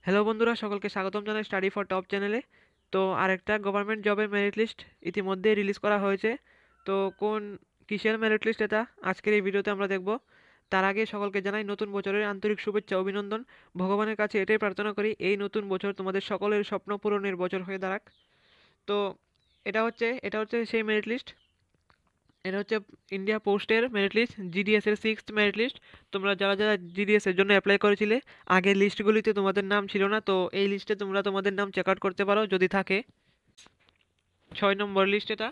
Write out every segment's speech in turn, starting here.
Hello বন্ধুরা, সকলকে স্বাগতম জানাই স্টাডি ফর টপ চ্যানেলে। তো আরেকটা গভর্নমেন্ট জবের মেরিট লিস্ট ইতিমধ্যে রিলিজ করা হয়েছে। তো কোন কিসের মেরিট লিস্ট এটা আজকের এই ভিডিওতে আমরা দেখব। তার আগে সকলকে জানাই নতুন বছরের আন্তরিক শুভেচ্ছা অভিনন্দন। ভগবানের কাছে এটাই প্রার্থনা করি এই নতুন বছর তোমাদের সকলের স্বপ্ন পূরণের বছর হয়ে দাঁড়াক। তো এটা হচ্ছে সেই মেরিট লিস্ট। এটা হচ্ছে ইন্ডিয়া পোস্টের মেরিট লিস্ট, জিডিএস এর সিক্সথ মেরিট লিস্ট। তোমরা যারা যারা জিডিএস এর জন্য অ্যাপ্লাই করেছিলে, আগের লিস্টগুলিতে তোমাদের নাম ছিল না, তো এই লিস্টে তোমরা তোমাদের নাম চেক আউট করতে পারো যদি থাকে। 6 নম্বর লিস্ট এটা।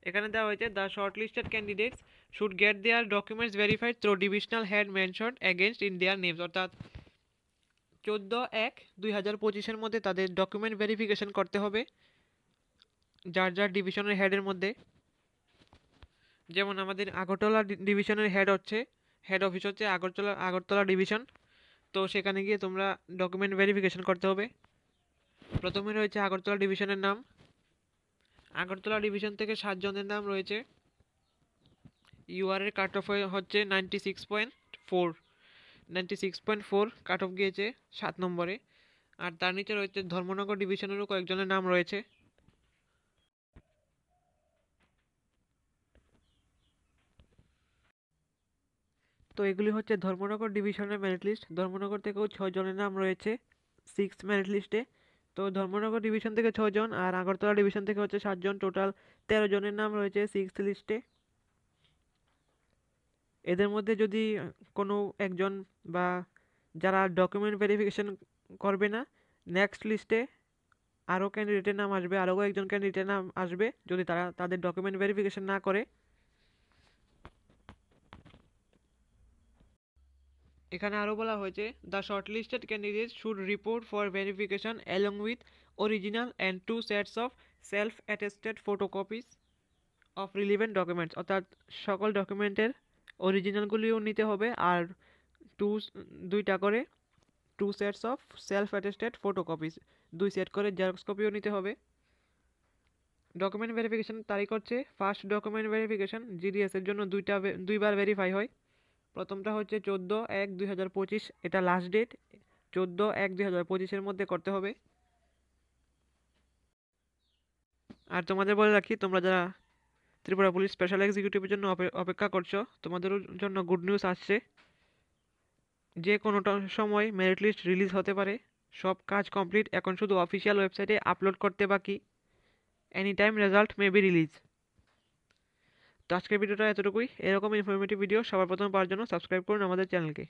এখানে দেওয়া হয়েছে the shortlisted candidates should get their documents verified through divisional head mentioned against in their names. অর্থাৎ 14/1/2025-এর মধ্যে তাদের ডকুমেন্ট ভেরিফিকেশন করতে হবে যার যার ডিভিশনের হেডের মধ্যে। যেমন আমাদের আগরতলা ডিভিশনের হেড অফিস হচ্ছে আগরতলা ডিভিশন। তো সেখানে গিয়ে তোমরা ডকুমেন্ট ভেরিফিকেশন করতে হবে। প্রথমে রয়েছে আগরতলা ডিভিশনের নাম। আগরতলা ডিভিশন থেকে 7 জনের নাম রয়েছে। ইউআর এর কাট অফ হচ্ছে 96.4। 96.4 কাট অফ গিয়েছে 7 নম্বরে। আর তার নিচে রয়েছে ধর্মনগর ডিভিশনেরও কয়েকজনের নাম রয়েছে। তো এগুলি হচ্ছে ধর্মনগর ডিভিশনের মেরিট লিস্ট। ধর্মনগর থেকেও 6 জনের নাম রয়েছে সিক্স মেরিট লিস্টে। তো ধর্মনগর ডিভিশন থেকে 6 জন আর আগরতলা ডিভিশন থেকে হচ্ছে 7 জন, টোটাল 13 জনের নাম রয়েছে সিক্স লিস্টে। এদের মধ্যে যদি কোনো একজন বা যারা ডকুমেন্ট ভেরিফিকেশন করবে না, নেক্সট লিস্টে আরও ক্যান্ডিডেটের নাম আসবে, আরও কয়েকজন ক্যান্ডিডেটের নাম আসবে যদি তারা তাদের ডকুমেন্ট ভেরিফিকেশন না করে। এখানে আরও বলা হয়েছে the shortlisted candidate should report for verification along with original and 2 sets of self attested photocopies of relevant documents. অর্থাৎ সকল ডকুমেন্টের অরিজিনালগুলিও নিতে হবে আর টু 2টা করে 2 sets of self attested photocopies, 2 set করে জেরক্স কপিও নিতে হবে। ডকুমেন্ট ভেরিফিকেশন তারিখ হচ্ছে ফার্স্ট ডকুমেন্ট ভেরিফিকেশন জিডিএস এর জন্য দুইবার ভেরিফাই হয়। প্রথমটা হচ্ছে 14/1/2025, এটা লাস্ট ডেট। 14/1/2025-এর মধ্যে করতে হবে। আর তোমাদের বলে রাখি, তোমরা যারা ত্রিপুরা পুলিশ স্পেশাল এক্সিকিউটিভের জন্য অপেক্ষা করছো, তোমাদের জন্য গুড নিউজ আসছে। যে কোনো সময় মেরিট লিস্ট রিলিজ হতে পারে। সব কাজ কমপ্লিট, এখন শুধু অফিসিয়াল ওয়েবসাইটে আপলোড করতে বাকি। Any time result may be release. তো আজকের ভিডিওটা এতটুকুই। এরকম ইনফরমেটিভ ভিডিও সবার প্রথমে পাওয়ার জন্য সাবস্ক্রাইব করুন আমাদের চ্যানেলকে।